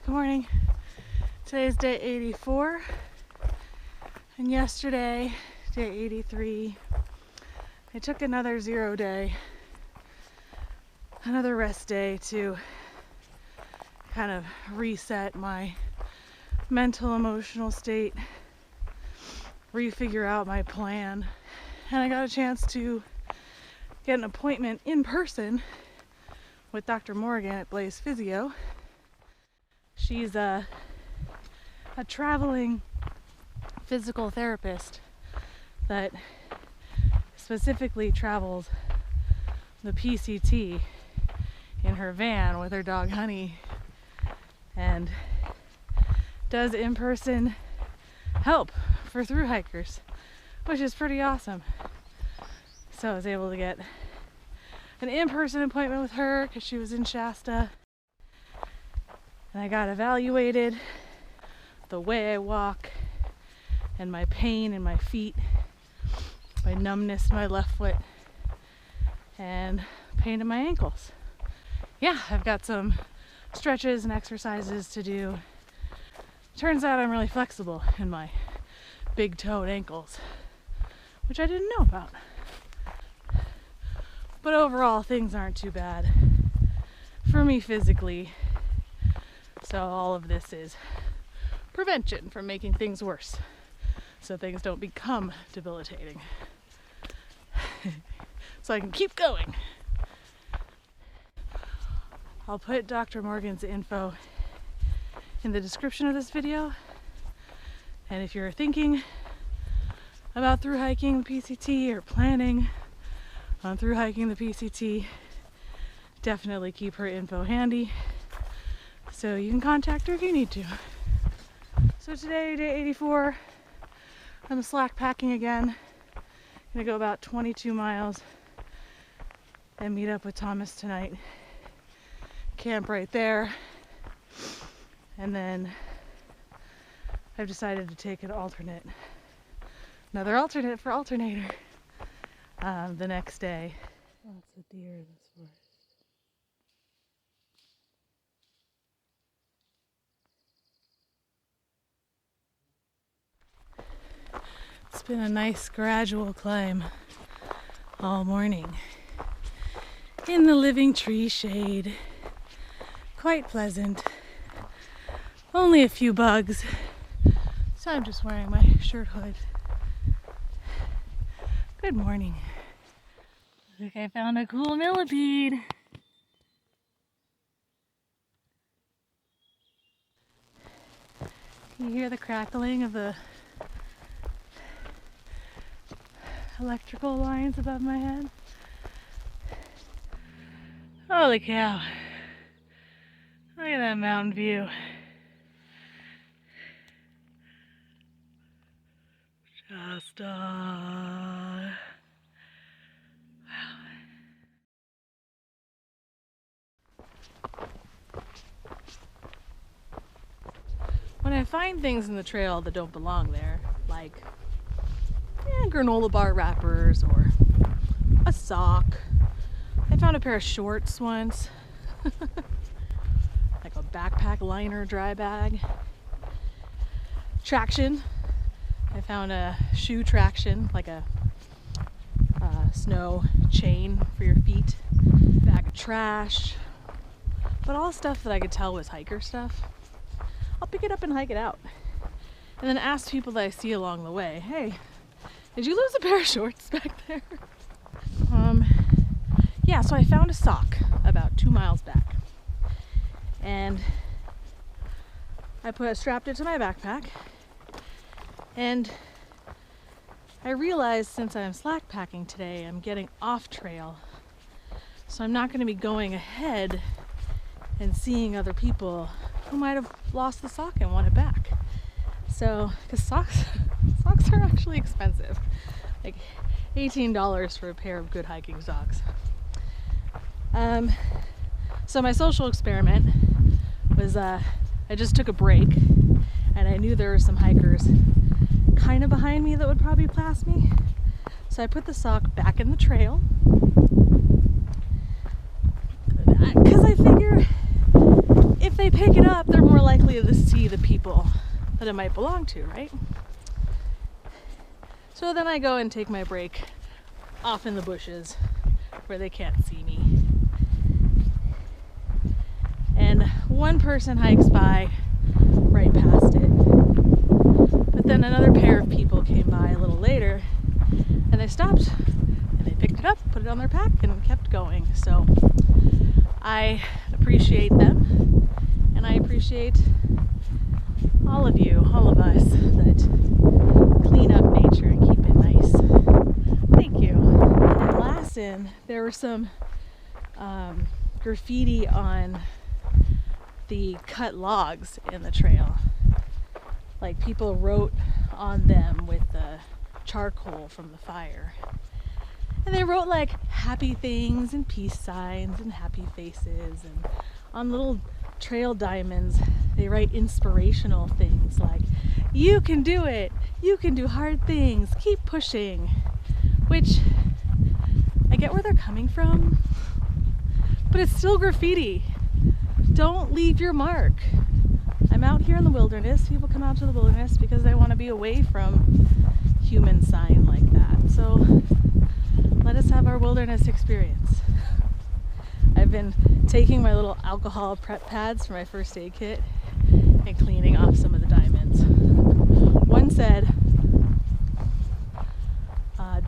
Good morning. Today's day 84, and yesterday, day 83, I took another 0 day, another rest day to kind of reset my mental, emotional state, refigure out my plan, and I got a chance to get an appointment in person with Dr. Morgan at Blaze Physio. She's a traveling physical therapist that specifically travels the PCT in her van with her dog Honey and does in-person help for thru hikers, which is pretty awesome. So I was able to get an in-person appointment with her because she was in Shasta. And I got evaluated, the way I walk, and my pain in my feet, my numbness in my left foot, and pain in my ankles. Yeah, I've got some stretches and exercises to do. Turns out I'm really flexible in my big-toed ankles, which I didn't know about. But overall, things aren't too bad for me physically. So all of this is prevention from making things worse, so things don't become debilitating. So I can keep going. I'll put Dr. Morgan's info in the description of this video. And if you're thinking about thru hiking the PCT or planning on thru hiking the PCT, definitely keep her info handy, so you can contact her if you need to. So today, day 84, I'm slack packing again. I'm gonna go about 22 miles and meet up with Thomas tonight. Camp right there. And then I've decided to take another alternate for alternator the next day. Lots of deer in this forest. It's been a nice gradual climb all morning in the living tree shade. Quite pleasant. Only a few bugs, so I'm just wearing my shirt hood. Good morning. I think I found a cool millipede. Can you hear the crackling of the electrical lines above my head? Holy cow. Look at that mountain view. Shasta. Wow. When I find things in the trail that don't belong there, like granola bar wrappers or a sock. I found a pair of shorts once. Like a backpack liner dry bag. Traction. I found a shoe traction, like a snow chain for your feet. Bag of trash. But all stuff that I could tell was hiker stuff. I'll pick it up and hike it out. And then ask people that I see along the way, hey, did you lose a pair of shorts back there? Yeah, so I found a sock about 2 miles back. And I strapped it to my backpack. And I realized since I'm slack packing today, I'm getting off trail. So I'm not going to be going ahead and seeing other people who might have lost the sock and want it back. So, because socks are actually expensive. Like $18 for a pair of good hiking socks. So my social experiment was I just took a break and I knew there were some hikers kind of behind me that would probably pass me. So I put the sock back in the trail because I figure if if they pick it up, they're more likely to see the people that it might belong to, right? So then I go and take my break off in the bushes where they can't see me. And one person hikes by right past it. But then another pair of people came by a little later, and they stopped and they picked it up, put it on their pack, and kept going. So I appreciate them, and I appreciate all of you, all of us that clean up nature and keep it nice. Thank you. And in Lassen, there were some graffiti on the cut logs in the trail. Like, people wrote on them with the charcoal from the fire. And they wrote like happy things and peace signs and happy faces, and on little trail diamonds they write inspirational things like, you can do it, you can do hard things, keep pushing. Which, I get where they're coming from, but it's still graffiti. Don't leave your mark. I'm out here in the wilderness. People come out to the wilderness because they want to be away from human sign like that. So let us have our wilderness experience. I've been taking my little alcohol prep pads for my first aid kit and cleaning off some of the diamonds. One said,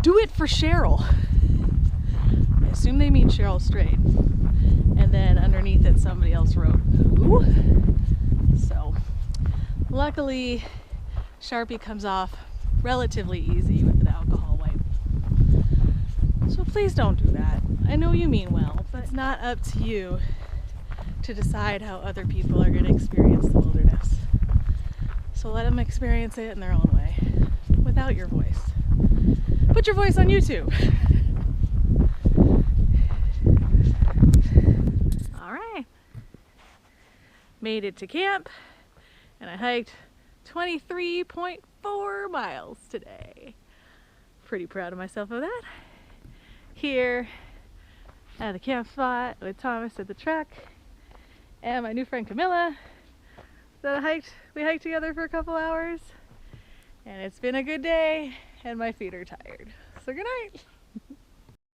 do it for Cheryl. I assume they mean Cheryl Strayed. And then underneath it somebody else wrote, who? So luckily Sharpie comes off relatively easy with an alcohol wipe. So please don't do that. I know you mean well, but it's not up to you to decide how other people are going to experience the wilderness. So let them experience it in their own way, without your voice. Put your voice on YouTube. All right. Made it to camp, and I hiked 23.4 miles today. Pretty proud of myself of that. Here at the camp spot with Thomas at the truck and my new friend Camilla that we hiked together for a couple hours, and it's been a good day and my feet are tired. So good night.